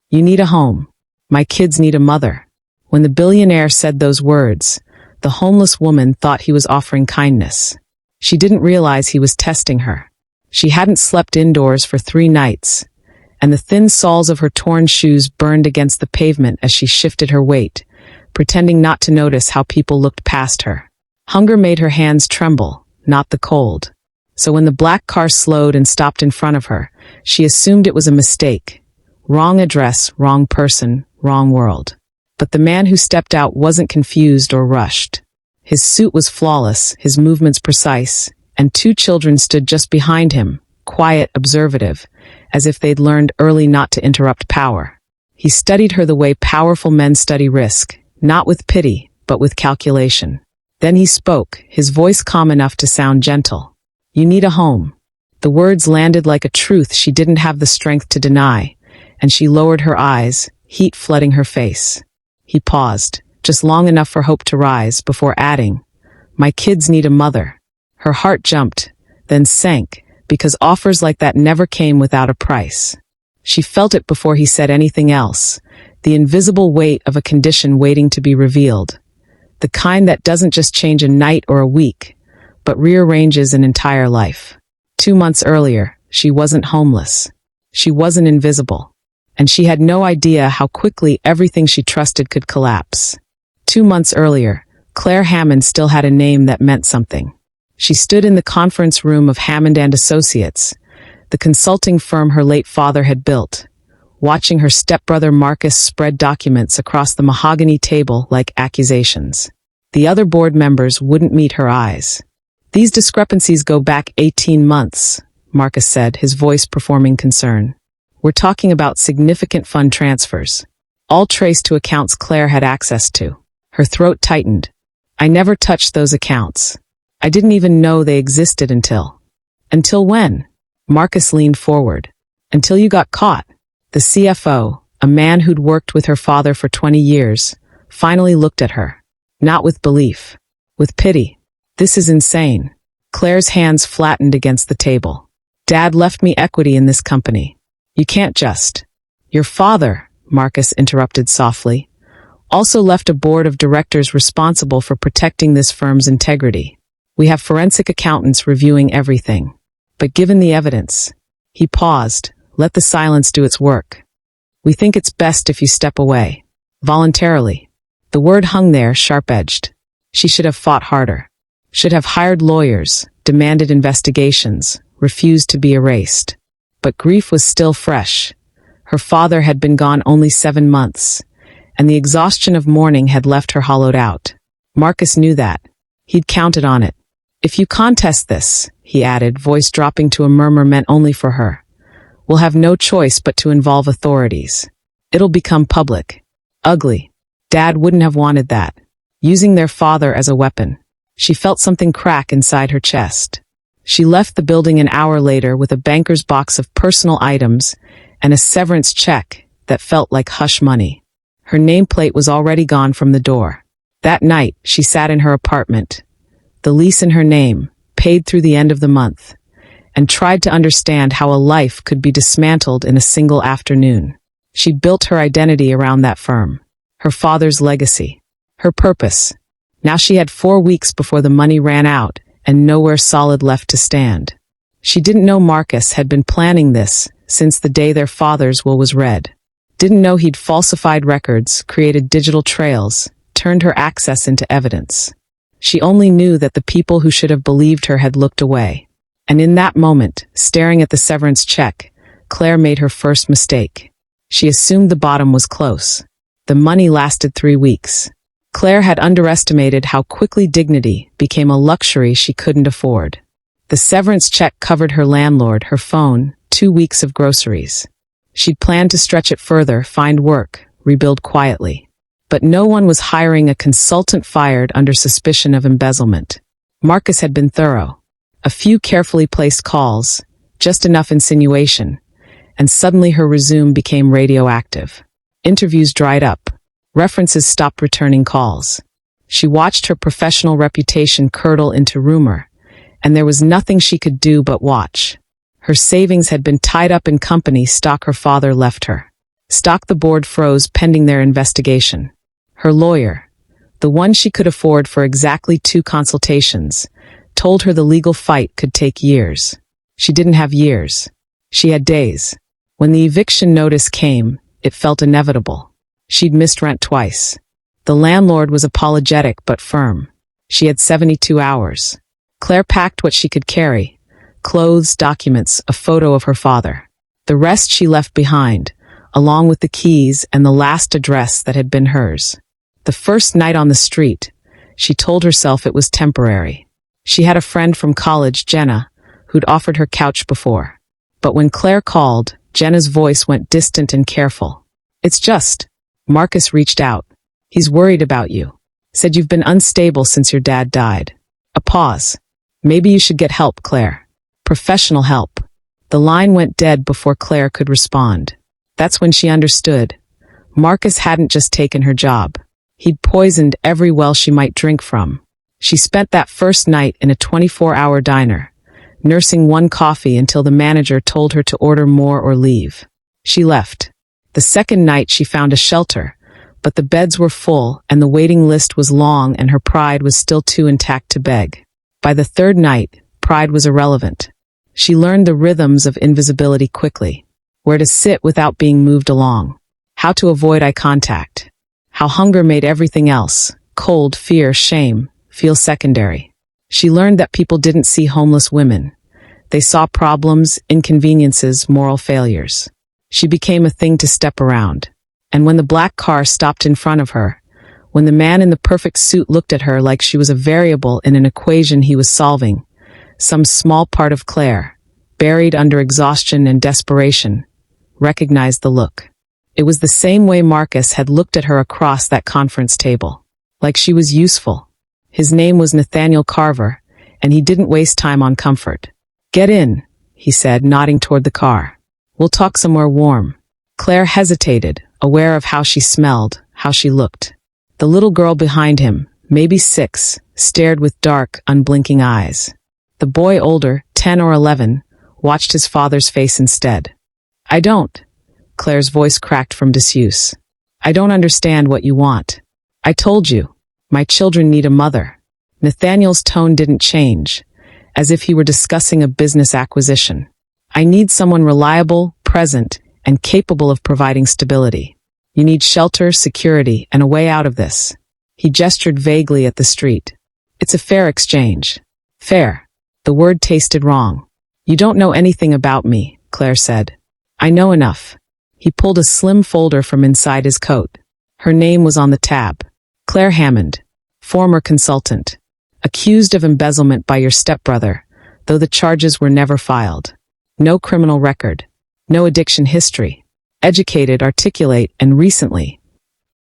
You need a home. My kids need a mother. When the billionaire said those words, the homeless woman thought he was offering kindness. She didn't realize he was testing her. She hadn't slept indoors for 3 nights, and the thin soles of her torn shoes burned against the pavement as she shifted her weight, pretending not to notice how people looked past her. Hunger made her hands tremble, not the cold. So when the black car slowed and stopped in front of her, she assumed it was a mistake. Wrong address, wrong person, wrong world. But the man who stepped out wasn't confused or rushed. His suit was flawless, his movements precise, and 2 children stood just behind him, quiet, observative, as if they'd learned early not to interrupt power. He studied her the way powerful men study risk, not with pity, but with calculation. Then he spoke, his voice calm enough to sound gentle. You need a home. The words landed like a truth she didn't have the strength to deny, and she lowered her eyes, heat flooding her face. He paused, just long enough for hope to rise, before adding, My kids need a mother. Her heart jumped, then sank, because offers like that never came without a price. She felt it before he said anything else, the invisible weight of a condition waiting to be revealed. The kind that doesn't just change a night or a week, but rearranges an entire life. 2 months earlier, she wasn't homeless. She wasn't invisible. And she had no idea how quickly everything she trusted could collapse. 2 months earlier, Claire Hammond still had a name that meant something. She stood in the conference room of Hammond and Associates, the consulting firm her late father had built, watching her stepbrother Marcus spread documents across the mahogany table like accusations. The other board members wouldn't meet her eyes. These discrepancies go back 18 months, Marcus said, his voice performing concern. We're talking about significant fund transfers, all traced to accounts Claire had access to. Her throat tightened. I never touched those accounts. I didn't even know they existed until. Until when? Marcus leaned forward. Until you got caught. The CFO, a man who'd worked with her father for 20 years, finally looked at her. Not with belief. With pity. This is insane. Claire's hands flattened against the table. Dad left me equity in this company. You can't just. Your father, Marcus interrupted softly, also left a board of directors responsible for protecting this firm's integrity. We have forensic accountants reviewing everything. But given the evidence, he paused, let the silence do its work. We think it's best if you step away. Voluntarily. The word hung there, sharp-edged. She should have fought harder. Should have hired lawyers, demanded investigations, refused to be erased. But grief was still fresh. Her father had been gone only 7 months, and the exhaustion of mourning had left her hollowed out. Marcus knew that. He'd counted on it. If you contest this, he added, voice dropping to a murmur meant only for her, we'll have no choice but to involve authorities. It'll become public. Ugly. Dad wouldn't have wanted that. Using their father as a weapon. She felt something crack inside her chest. She left the building an hour later with a banker's box of personal items and a severance check that felt like hush money. Her nameplate was already gone from the door. That night, she sat in her apartment, the lease in her name, paid through the end of the month, and tried to understand how a life could be dismantled in a single afternoon. She built her identity around that firm, her father's legacy, her purpose. Now she had 4 weeks before the money ran out and nowhere solid left to stand. She didn't know Marcus had been planning this since the day their father's will was read. Didn't know he'd falsified records, created digital trails, turned her access into evidence. She only knew that the people who should have believed her had looked away. And in that moment, staring at the severance check, Claire made her first mistake. She assumed the bottom was close. The money lasted 3 weeks. Claire had underestimated how quickly dignity became a luxury she couldn't afford. The severance check covered her landlord, her phone, 2 weeks of groceries. She'd planned to stretch it further, find work, rebuild quietly. But no one was hiring a consultant fired under suspicion of embezzlement. Marcus had been thorough. A few carefully placed calls, just enough insinuation, and suddenly her resume became radioactive. Interviews dried up. References stopped returning calls. She watched her professional reputation curdle into rumor, and there was nothing she could do but watch. Her savings had been tied up in company stock her father left her. Stock the board froze pending their investigation. Her lawyer, the one she could afford for exactly 2 consultations, told her the legal fight could take years. She didn't have years. She had days. When the eviction notice came, it felt inevitable. She'd missed rent twice. The landlord was apologetic but firm. She had 72 hours. Claire packed what she could carry: clothes, documents, a photo of her father. The rest she left behind, along with the keys and the last address that had been hers. The first night on the street, she told herself it was temporary. She had a friend from college, Jenna, who'd offered her couch before. But when Claire called, Jenna's voice went distant and careful. "It's just, Marcus reached out. He's worried about you. Said you've been unstable since your dad died." A pause. "Maybe you should get help, Claire. Professional help." The line went dead before Claire could respond. That's when she understood. Marcus hadn't just taken her job. He'd poisoned every well she might drink from. She spent that first night in a 24-hour diner, nursing one coffee until the manager told her to order more or leave. She left. The second night she found a shelter, but the beds were full and the waiting list was long and her pride was still too intact to beg. By the third night, pride was irrelevant. She learned the rhythms of invisibility quickly: where to sit without being moved along, how to avoid eye contact, how hunger made everything else, cold, fear, shame, feel secondary. She learned that people didn't see homeless women. They saw problems, inconveniences, moral failures. She became a thing to step around. And when the black car stopped in front of her, when the man in the perfect suit looked at her like she was a variable in an equation he was solving, some small part of Claire, buried under exhaustion and desperation, recognized the look. It was the same way Marcus had looked at her across that conference table. Like she was useful. His name was Nathaniel Carver, and he didn't waste time on comfort. "Get in," he said, nodding toward the car. "We'll talk somewhere warm." Claire hesitated, aware of how she smelled, how she looked. The little girl behind him, maybe 6, stared with dark, unblinking eyes. The boy, older, 10 or 11, watched his father's face instead. "I don't." Claire's voice cracked from disuse. "I don't understand what you want. I told you. My children need a mother." Nathaniel's tone didn't change, as if he were discussing a business acquisition. "I need someone reliable, present, and capable of providing stability. You need shelter, security, and a way out of this." He gestured vaguely at the street. "It's a fair exchange." Fair. The word tasted wrong. "You don't know anything about me," Claire said. "I know enough." He pulled a slim folder from inside his coat. Her name was on the tab. Claire Hammond, former consultant. Accused of embezzlement by your stepbrother, though the charges were never filed. No criminal record. No addiction history. Educated, articulate, and recently.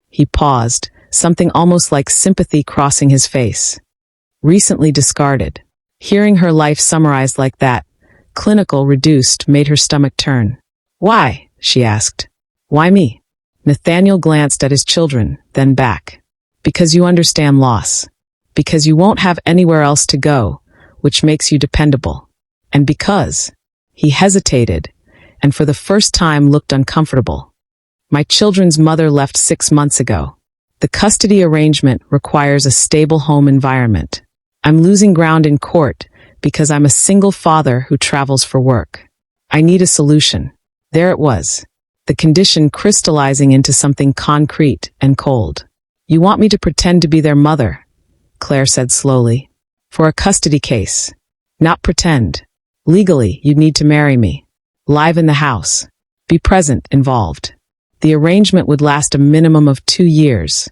He paused, something almost like sympathy crossing his face. Recently discarded. Hearing her life summarized like that, clinical, reduced, made her stomach turn. "Why?" she asked. "Why me?" Nathaniel glanced at his children, then back. "Because you understand loss. Because you won't have anywhere else to go, which makes you dependable. And because..." He hesitated, and for the first time looked uncomfortable. "My children's mother left 6 months ago. The custody arrangement requires a stable home environment. I'm losing ground in court because I'm a single father who travels for work. I need a solution." There it was, the condition crystallizing into something concrete and cold. "You want me to pretend to be their mother," Claire said slowly. "For a custody case. Not pretend. Legally, you'd need to marry me. Live in the house. Be present, involved. The arrangement would last a minimum of 2 years,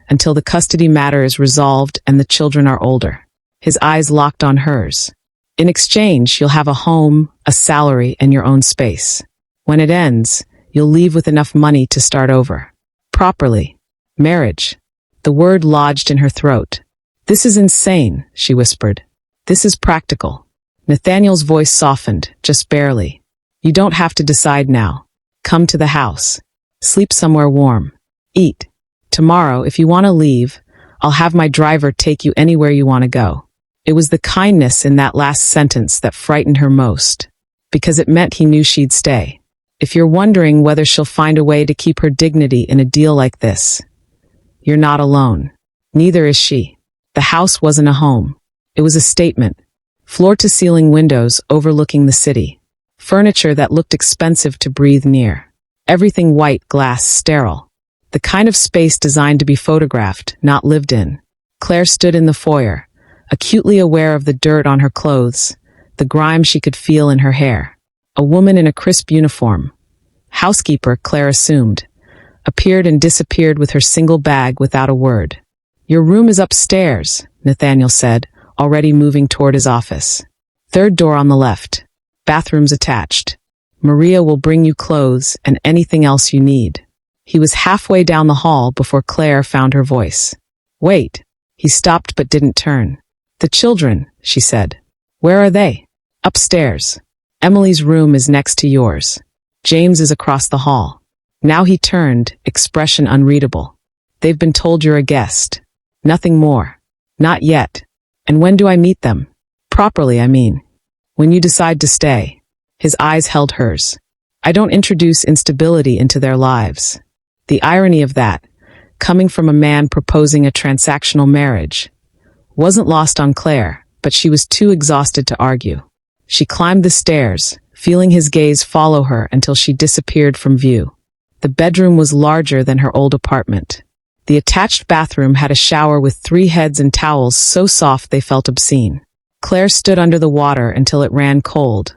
until the custody matter is resolved and the children are older." His eyes locked on hers. "In exchange, you'll have a home, a salary, and your own space. When it ends, you'll leave with enough money to start over. Properly. Marriage." The word lodged in her throat. "This is insane," she whispered. "This is practical." Nathaniel's voice softened, just barely. "You don't have to decide now. Come to the house. Sleep somewhere warm. Eat. Tomorrow, if you want to leave, I'll have my driver take you anywhere you want to go." It was the kindness in that last sentence that frightened her most, because it meant he knew she'd stay. If you're wondering whether she'll find a way to keep her dignity in a deal like this, you're not alone. Neither is she. The house wasn't a home. It was a statement. Floor-to-ceiling windows overlooking the city. Furniture that looked expensive to breathe near. Everything white glass, sterile. The kind of space designed to be photographed, not lived in. Claire stood in the foyer, acutely aware of the dirt on her clothes, the grime she could feel in her hair. A woman in a crisp uniform, housekeeper, Claire assumed, appeared and disappeared with her single bag without a word. "Your room is upstairs," Nathaniel said, already moving toward his office. "Third door on the left. Bathrooms attached. Maria will bring you clothes and anything else you need." He was halfway down the hall before Claire found her voice. "Wait." He stopped but didn't turn. "The children," she said. "Where are they?" "Upstairs. Emily's room is next to yours. James is across the hall." Now he turned, expression unreadable. "They've been told you're a guest. Nothing more." "Not yet. And when do I meet them? Properly, I mean. When you decide to stay." His eyes held hers. "I don't introduce instability into their lives." The irony of that, coming from a man proposing a transactional marriage, wasn't lost on Claire, but she was too exhausted to argue. She climbed the stairs, feeling his gaze follow her until she disappeared from view. The bedroom was larger than her old apartment. The attached bathroom had a shower with 3 heads and towels so soft they felt obscene. Claire stood under the water until it ran cold,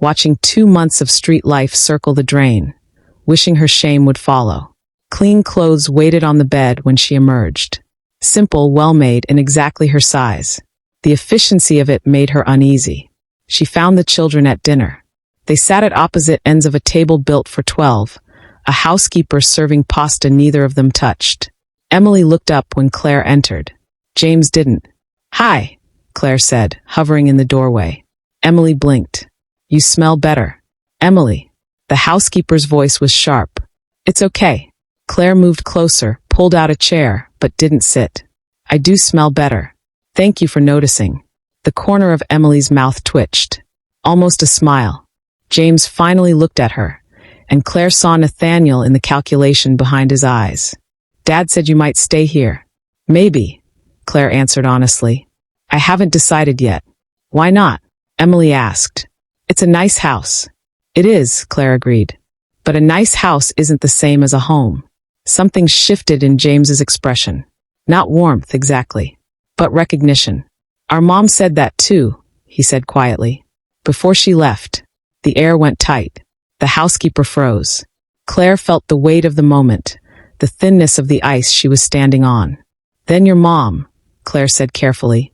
watching 2 months of street life circle the drain, wishing her shame would follow. Clean clothes waited on the bed when she emerged. Simple, well-made, and exactly her size. The efficiency of it made her uneasy. She found the children at dinner. They sat at opposite ends of a table built for 12, a housekeeper serving pasta neither of them touched. Emily looked up when Claire entered. James didn't. "Hi," Claire said, hovering in the doorway. Emily blinked. "You smell better." "Emily." The housekeeper's voice was sharp. "It's okay." Claire moved closer, pulled out a chair, but didn't sit. "I do smell better. Thank you for noticing." The corner of Emily's mouth twitched. Almost a smile. James finally looked at her, and Claire saw Nathaniel in the calculation behind his eyes. "Dad said you might stay here." "Maybe," Claire answered honestly. "I haven't decided yet." "Why not?" Emily asked. "It's a nice house." "It is," Claire agreed. "But a nice house isn't the same as a home." Something shifted in James's expression. Not warmth, exactly, but recognition. "Our mom said that too," he said quietly. Before she left, the air went tight. The housekeeper froze. Claire felt the weight of the moment, the thinness of the ice she was standing on. "Then your mom," Claire said carefully,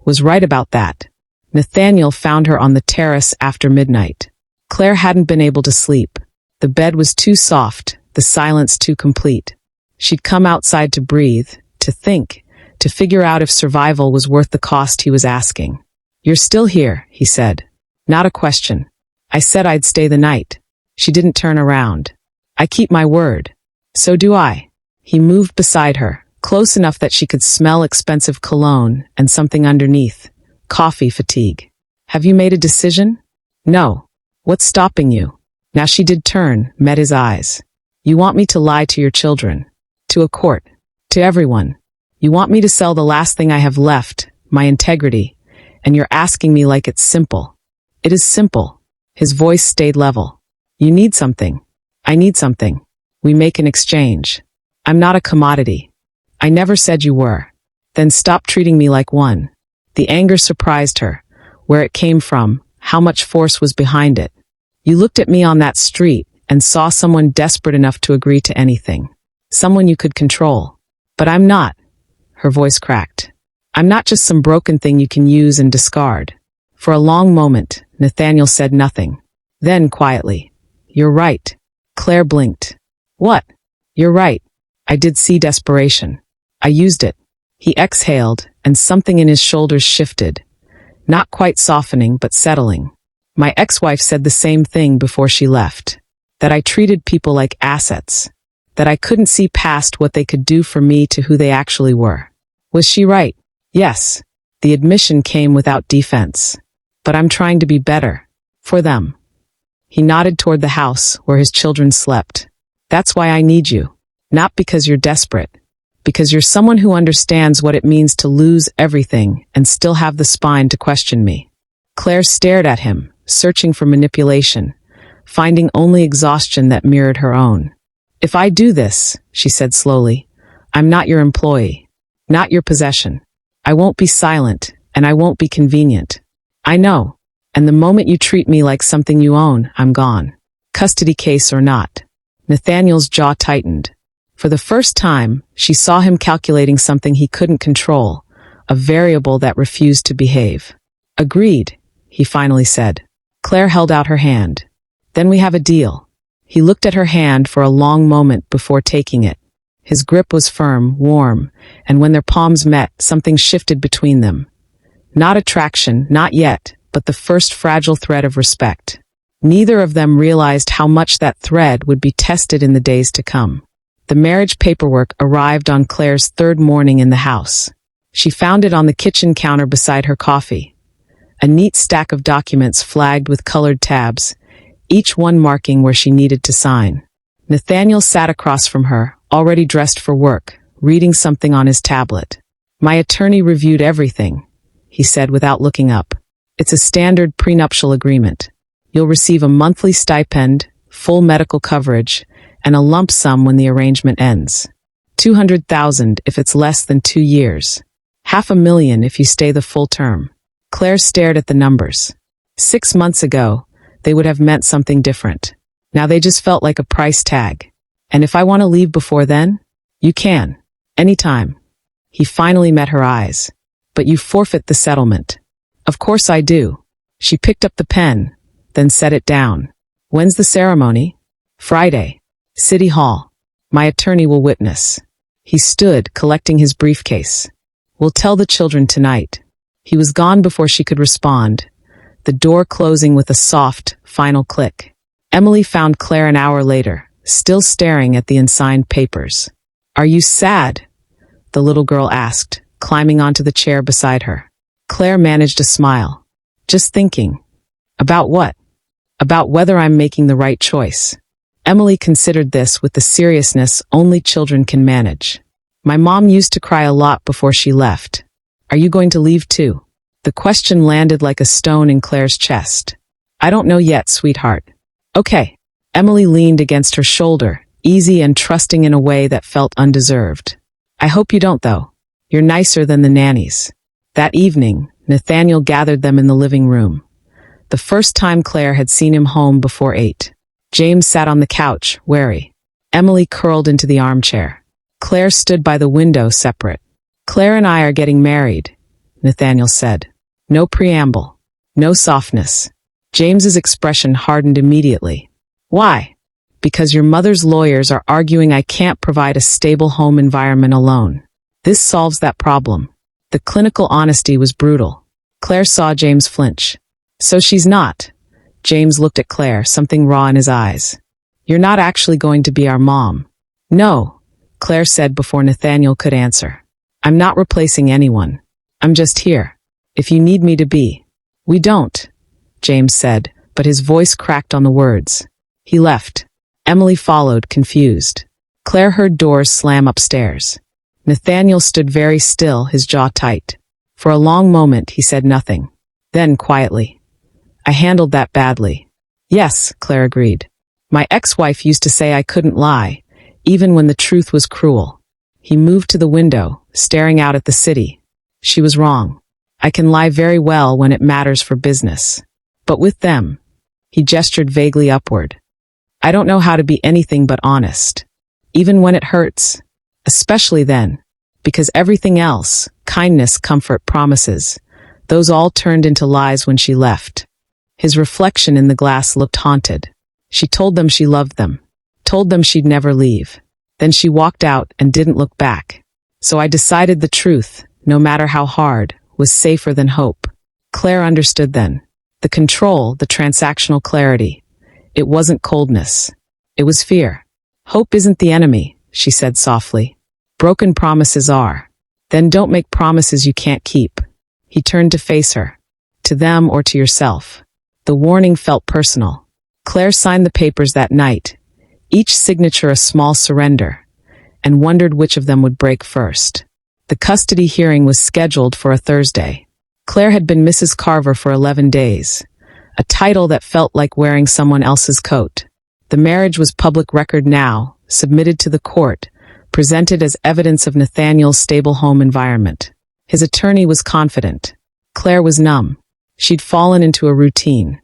"was right about that." Nathaniel found her on the terrace after midnight. Claire hadn't been able to sleep. The bed was too soft, the silence too complete. She'd come outside to breathe, to think, to figure out if survival was worth the cost he was asking. "You're still here," he said. "Not a question. I said I'd stay the night." She didn't turn around. "I keep my word." "So do I." He moved beside her, close enough that she could smell expensive cologne and something underneath. Coffee fatigue. "Have you made a decision?" "No." "What's stopping you?" Now she did turn, met his eyes. "You want me to lie to your children. To a court. To everyone. You want me to sell the last thing I have left, my integrity, and you're asking me like it's simple." "It is simple." His voice stayed level. "You need something. I need something. We make an exchange. I'm not a commodity." "I never said you were." "Then stop treating me like one." The anger surprised her, where it came from, how much force was behind it. "You looked at me on that street and saw someone desperate enough to agree to anything. Someone you could control. But I'm not." Her voice cracked. "I'm not just some broken thing you can use and discard." For a long moment, Nathaniel said nothing. Then, quietly, "You're right." Claire blinked. "What?" "You're right. I did see desperation. I used it." He exhaled, and something in his shoulders shifted. Not quite softening, but settling. "My ex-wife said the same thing before she left. That I treated people like assets. That I couldn't see past what they could do for me to who they actually were." Was she right? Yes. The admission came without defense. "But I'm trying to be better. For them." He nodded toward the house where his children slept. That's why I need you. Not because you're desperate. Because you're someone who understands what it means to lose everything and still have the spine to question me. Claire stared at him, searching for manipulation, finding only exhaustion that mirrored her own. If I do this, she said slowly, I'm not your employee, not your possession. I won't be silent, and I won't be convenient. I know. And the moment you treat me like something you own, I'm gone. Custody case or not. Nathaniel's jaw tightened. For the first time, she saw him calculating something he couldn't control, a variable that refused to behave. Agreed, he finally said. Claire held out her hand. Then we have a deal. He looked at her hand for a long moment before taking it. His grip was firm, warm, and when their palms met, something shifted between them. Not attraction, not yet, but the first fragile thread of respect. Neither of them realized how much that thread would be tested in the days to come. The marriage paperwork arrived on Claire's third morning in the house. She found it on the kitchen counter beside her coffee. A neat stack of documents flagged with colored tabs, each one marking where she needed to sign. Nathaniel sat across from her, already dressed for work, reading something on his tablet. My attorney reviewed everything, he said without looking up. It's a standard prenuptial agreement. You'll receive a monthly stipend, full medical coverage, and a lump sum when the arrangement ends. $200,000 if it's less than 2 years. $500,000 if you stay the full term. Claire stared at the numbers. 6 months ago, they would have meant something different. Now they just felt like a price tag. And if I want to leave before then, you can. Anytime. He finally met her eyes. But you forfeit the settlement. Of course I do. She picked up the pen, then set it down. When's the ceremony? Friday. City Hall. My attorney will witness. He stood, collecting his briefcase. We'll tell the children tonight. He was gone before she could respond, the door closing with a soft, final click. Emily found Claire an hour later, still staring at the unsigned papers. Are you sad? The little girl asked, climbing onto the chair beside her. Claire managed a smile. Just thinking. About what? About whether I'm making the right choice. Emily considered this with the seriousness only children can manage. My mom used to cry a lot before she left. Are you going to leave too? The question landed like a stone in Claire's chest. I don't know yet, sweetheart. Okay. Emily leaned against her shoulder, easy and trusting in a way that felt undeserved. I hope you don't, though. You're nicer than the nannies. That evening, Nathaniel gathered them in the living room. The first time Claire had seen him home before 8. James sat on the couch, wary. Emily curled into the armchair. Claire stood by the window, separate. Claire and I are getting married, Nathaniel said. No preamble. No softness. James's expression hardened immediately. Why? Because your mother's lawyers are arguing I can't provide a stable home environment alone. This solves that problem. The clinical honesty was brutal. Claire saw James flinch. So she's not. James looked at Claire, something raw in his eyes. You're not actually going to be our mom. No, Claire said before Nathaniel could answer. I'm not replacing anyone. I'm just here. If you need me to be. We don't, James said, but his voice cracked on the words. He left. Emily followed, confused. Claire heard doors slam upstairs. Nathaniel stood very still, his jaw tight. For a long moment, he said nothing. Then, quietly, I handled that badly. Yes, Claire agreed. My ex-wife used to say I couldn't lie, even when the truth was cruel. He moved to the window, staring out at the city. She was wrong. I can lie very well when it matters for business. But with them, he gestured vaguely upward. I don't know how to be anything but honest. Even when it hurts. Especially then. Because everything else, kindness, comfort, promises, those all turned into lies when she left. His reflection in the glass looked haunted. She told them she loved them. Told them she'd never leave. Then she walked out and didn't look back. So I decided the truth, no matter how hard, was safer than hope. Claire understood then. The control, the transactional clarity. It wasn't coldness. It was fear. Hope isn't the enemy, she said softly. Broken promises are. Then don't make promises you can't keep. He turned to face her. To them or to yourself. The warning felt personal. Claire signed the papers that night, each signature a small surrender, and wondered which of them would break first. The custody hearing was scheduled for a Thursday. Claire had been Mrs. Carver for 11 days, a title that felt like wearing someone else's coat. The marriage was public record now, submitted to the court, presented as evidence of Nathaniel's stable home environment. His attorney was confident. Claire was numb. She'd fallen into a routine.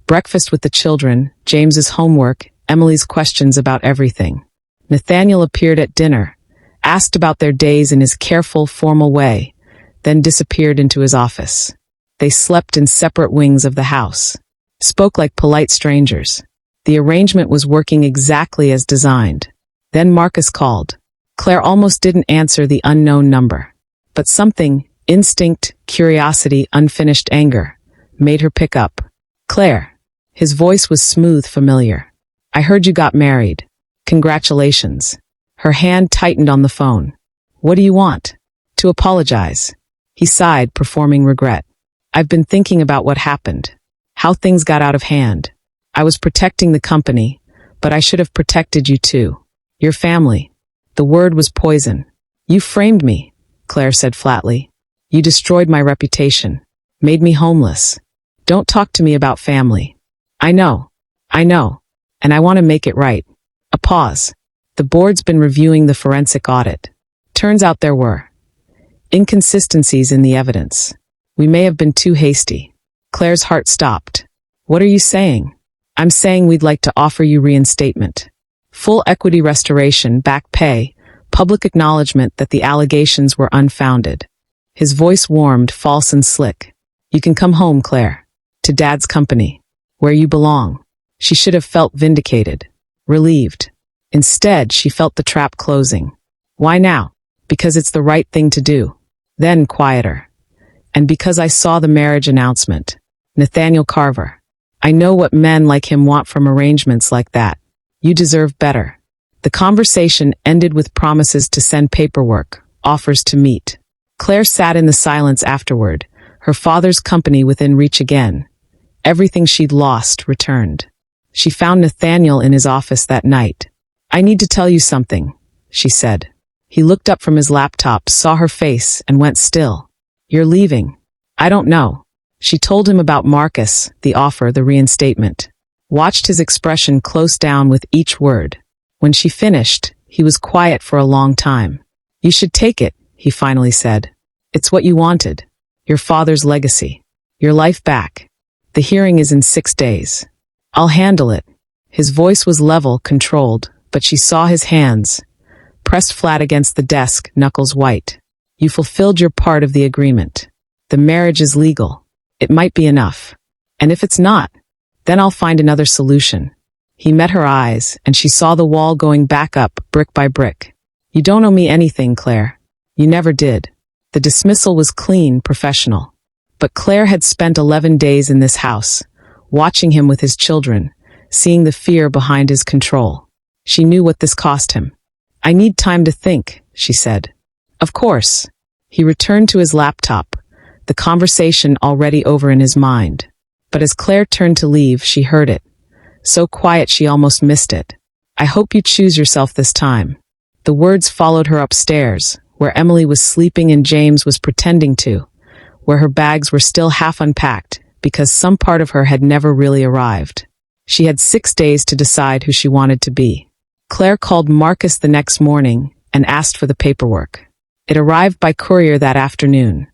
Breakfast with the children, James's homework, Emily's questions about everything. Nathaniel appeared at dinner, asked about their days in his careful, formal way, then disappeared into his office. They slept in separate wings of the house, spoke like polite strangers. The arrangement was working exactly as designed. Then Marcus called. Claire almost didn't answer the unknown number. But something, instinct, curiosity, unfinished anger, made her pick up. Claire. His voice was smooth, familiar. I heard you got married. Congratulations. Her hand tightened on the phone. What do you want? To apologize. He sighed, performing regret. I've been thinking about what happened. How things got out of hand. I was protecting the company, but I should have protected you too. Your family. The word was poison. You framed me, Claire said flatly. You destroyed my reputation. Made me homeless. Don't talk to me about family. I know. And I want to make it right. A pause. The board's been reviewing the forensic audit. Turns out there were inconsistencies in the evidence. We may have been too hasty. Claire's heart stopped. What are you saying? I'm saying we'd like to offer you reinstatement. Full equity restoration, back pay, public acknowledgement that the allegations were unfounded. His voice warmed, false and slick. You can come home, Claire. To Dad's company. Where you belong. She should have felt vindicated. Relieved. Instead, she felt the trap closing. Why now? Because it's the right thing to do. Then quieter. And because I saw the marriage announcement. Nathaniel Carver. I know what men like him want from arrangements like that. You deserve better. The conversation ended with promises to send paperwork, offers to meet. Claire sat in the silence afterward, her father's company within reach again. Everything she'd lost returned. She found Nathaniel in his office that night. I need to tell you something, she said. He looked up from his laptop, saw her face, and went still. You're leaving. I don't know. She told him about Marcus, the offer, the reinstatement. Watched his expression close down with each word. When she finished, he was quiet for a long time. You should take it, he finally said. It's what you wanted. Your father's legacy. Your life back. The hearing is in 6 days. I'll handle it. His voice was level, controlled, but she saw his hands, pressed flat against the desk, knuckles white. You fulfilled your part of the agreement. The marriage is legal. It might be enough. And if it's not, then I'll find another solution. He met her eyes, and she saw the wall going back up, brick by brick. You don't owe me anything, Claire. You never did. The dismissal was clean, professional. But Claire had spent 11 days in this house, watching him with his children, seeing the fear behind his control. She knew what this cost him. I need time to think, she said. Of course. He returned to his laptop, the conversation already over in his mind. But as Claire turned to leave, she heard it. So quiet she almost missed it. I hope you choose yourself this time. The words followed her upstairs, where Emily was sleeping and James was pretending to, where her bags were still half unpacked because some part of her had never really arrived. She had 6 days to decide who she wanted to be. Claire called Marcus the next morning and asked for the paperwork. It arrived by courier that afternoon.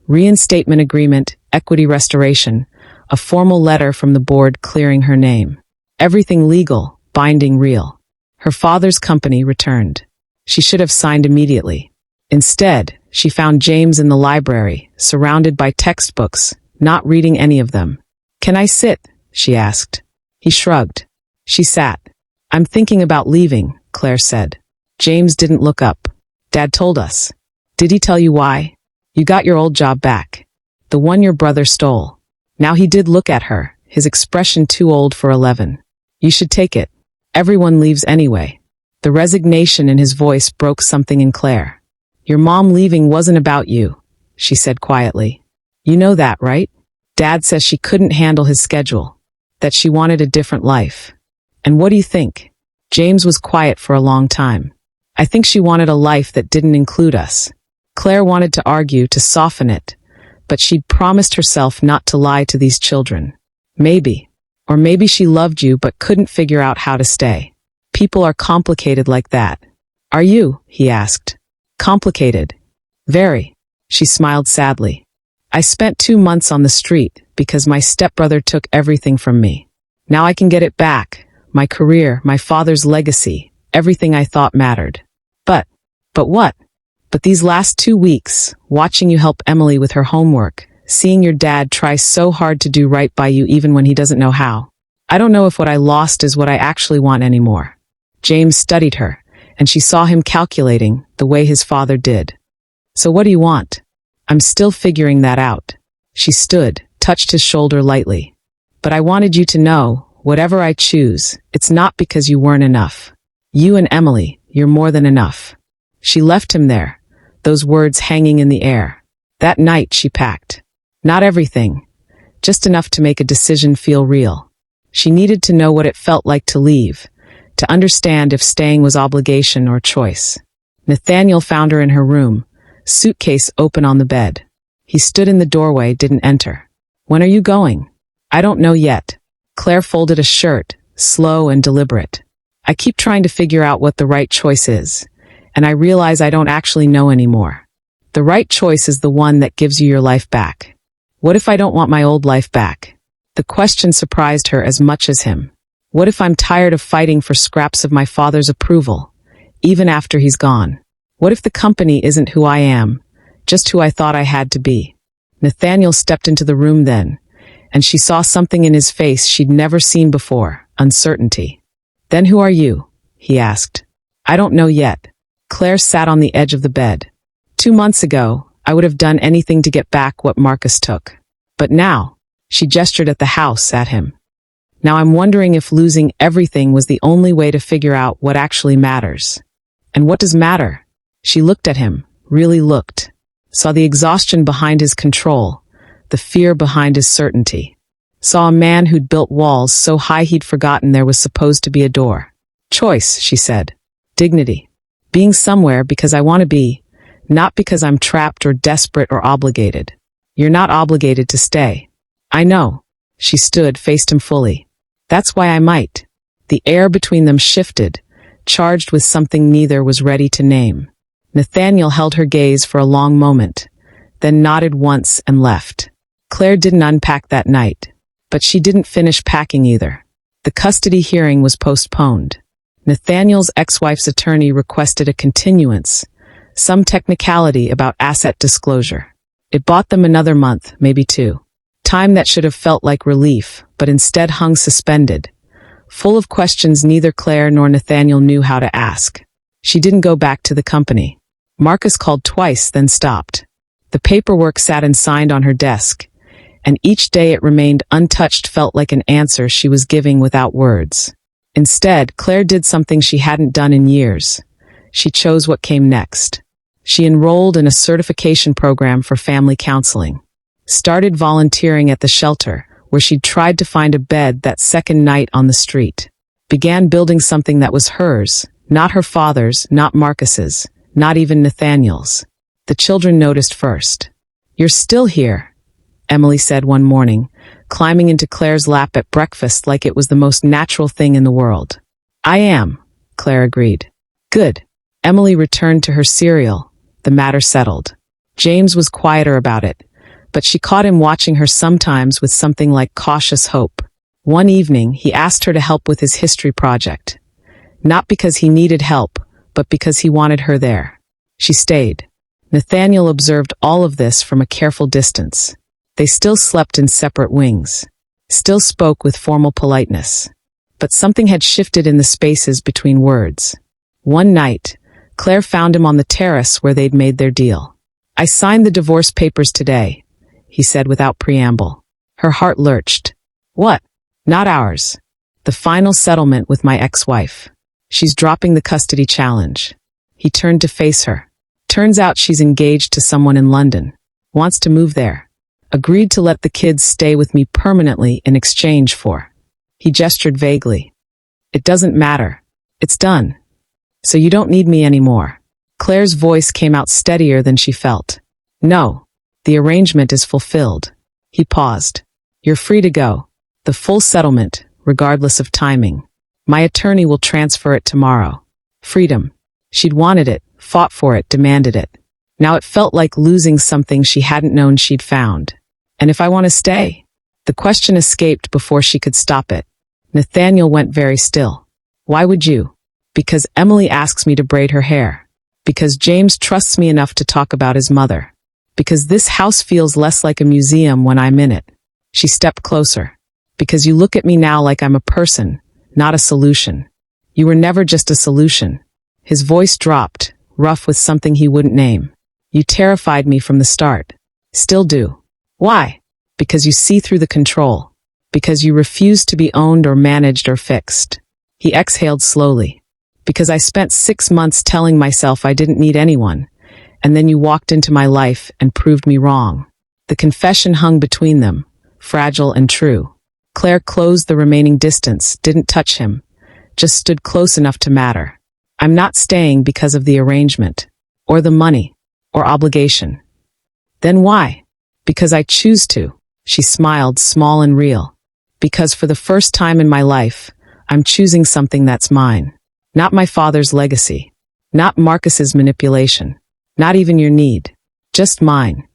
Reinstatement agreement, equity restoration, a formal letter from the board clearing her name. Everything legal, binding, real. Her father's company returned. She should have signed immediately. Instead, she found James in the library, surrounded by textbooks, not reading any of them. Can I sit? She asked. He shrugged. She sat. I'm thinking about leaving, Claire said. James didn't look up. Dad told us. Did he tell you why? You got your old job back. The one your brother stole. Now he did look at her, his expression too old for 11. You should take it. Everyone leaves anyway. The resignation in his voice broke something in Claire. Your mom leaving wasn't about you, she said quietly. You know that, right? Dad says she couldn't handle his schedule. that she wanted a different life. And what do you think? James was quiet for a long time. I think she wanted a life that didn't include us. Claire wanted to argue, to soften it, but she'd promised herself not to lie to these children. Maybe. Or maybe she loved you but couldn't figure out how to stay. People are complicated like that. Are you? He asked. Complicated. Very. She smiled sadly. I spent 2 months on the street because my stepbrother took everything from me. Now I can get it back. My career, my father's legacy, everything I thought mattered. But what? But these last 2 weeks, watching you help Emily with her homework, seeing your dad try so hard to do right by you even when he doesn't know how. I don't know if what I lost is what I actually want anymore. James studied her, and she saw him calculating the way his father did. So what do you want? I'm still figuring that out. She stood, touched his shoulder lightly. But I wanted you to know, whatever I choose, it's not because you weren't enough. You and Emily, you're more than enough. She left him there, those words hanging in the air. That night she packed. Not everything, just enough to make a decision feel real. She needed to know what it felt like to leave, to understand if staying was obligation or choice. Nathaniel found her in her room, suitcase open on the bed. He stood in the doorway, didn't enter. When are you going? I don't know yet. Claire folded a shirt, slow and deliberate. I keep trying to figure out what the right choice is, and I realize I don't actually know anymore. The right choice is the one that gives you your life back. What if I don't want my old life back? The question surprised her as much as him. What if I'm tired of fighting for scraps of my father's approval, even after he's gone? What if the company isn't who I am, just who I thought I had to be? Nathaniel stepped into the room then, and she saw something in his face she'd never seen before, uncertainty. Then who are you? He asked. I don't know yet. Claire sat on the edge of the bed. 2 months ago, I would have done anything to get back what Marcus took. But now, she gestured at the house, at him. Now I'm wondering if losing everything was the only way to figure out what actually matters. And what does matter? She looked at him, really looked. Saw the exhaustion behind his control, the fear behind his certainty. Saw a man who'd built walls so high he'd forgotten there was supposed to be a door. Choice, she said. Dignity. Being somewhere because I want to be, not because I'm trapped or desperate or obligated. You're not obligated to stay. I know. She stood, faced him fully. That's why I might. The air between them shifted, charged with something neither was ready to name. Nathaniel held her gaze for a long moment, then nodded once and left. Claire didn't unpack that night, but she didn't finish packing either. The custody hearing was postponed. Nathaniel's ex-wife's attorney requested a continuance, some technicality about asset disclosure. It bought them another month, maybe 2. Time that should have felt like relief, but instead hung suspended, full of questions neither Claire nor Nathaniel knew how to ask. She didn't go back to the company. Marcus called twice, then stopped. The paperwork sat unsigned on her desk, and each day it remained untouched felt like an answer she was giving without words. Instead, Claire did something she hadn't done in years. She chose what came next. She enrolled in a certification program for family counseling. Started volunteering at the shelter, where she'd tried to find a bed that second night on the street. Began building something that was hers, not her father's, not Marcus's, not even Nathaniel's. The children noticed first. You're still here, Emily said one morning, climbing into Claire's lap at breakfast like it was the most natural thing in the world. I am, Claire agreed. Good. Emily returned to her cereal. The matter settled. James was quieter about it, but she caught him watching her sometimes with something like cautious hope. One evening, he asked her to help with his history project. Not because he needed help, but because he wanted her there. She stayed. Nathaniel observed all of this from a careful distance. They still slept in separate wings, still spoke with formal politeness. But something had shifted in the spaces between words. One night, Claire found him on the terrace where they'd made their deal. I signed the divorce papers today, he said without preamble. Her heart lurched. What? Not ours. The final settlement with my ex-wife. She's dropping the custody challenge. He turned to face her. Turns out she's engaged to someone in London. Wants to move there. Agreed to let the kids stay with me permanently in exchange for He gestured vaguely. It doesn't matter. It's done. So you don't need me anymore. Claire's voice came out steadier than she felt. No. The arrangement is fulfilled. He paused. You're free to go. The full settlement, regardless of timing. My attorney will transfer it tomorrow. Freedom. She'd wanted it, fought for it, demanded it. Now it felt like losing something she hadn't known she'd found. And if I want to stay? The question escaped before she could stop it. Nathaniel went very still. Why would you? Because Emily asks me to braid her hair. Because James trusts me enough to talk about his mother. Because this house feels less like a museum when I'm in it. She stepped closer. Because you look at me now like I'm a person, not a solution. You were never just a solution. His voice dropped, rough with something he wouldn't name. You terrified me from the start. Still do. Why? Because you see through the control. Because you refuse to be owned or managed or fixed. He exhaled slowly. Because I spent 6 months telling myself I didn't need anyone, and then you walked into my life and proved me wrong. The confession hung between them, fragile and true. Claire closed the remaining distance, didn't touch him, just stood close enough to matter. I'm not staying because of the arrangement, or the money, or obligation. Then why? Because I choose to. She smiled, small and real. Because for the first time in my life, I'm choosing something that's mine. Not my father's legacy. Not Marcus's manipulation. Not even your need. Just mine.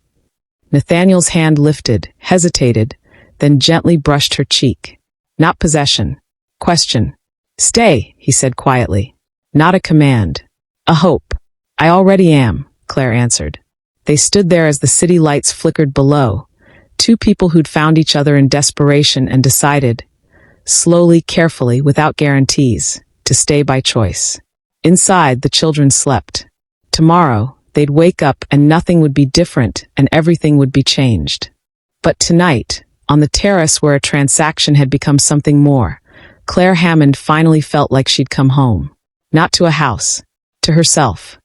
Nathaniel's hand lifted, hesitated, then gently brushed her cheek. Not possession. Question. Stay, he said quietly. Not a command. A hope. I already am, Claire answered. They stood there as the city lights flickered below, two people who'd found each other in desperation and decided, slowly, carefully, without guarantees, to stay by choice. Inside, the children slept. Tomorrow, they'd wake up and nothing would be different and everything would be changed. But tonight, on the terrace where a transaction had become something more, Claire Hammond finally felt like she'd come home. Not to a house, to herself.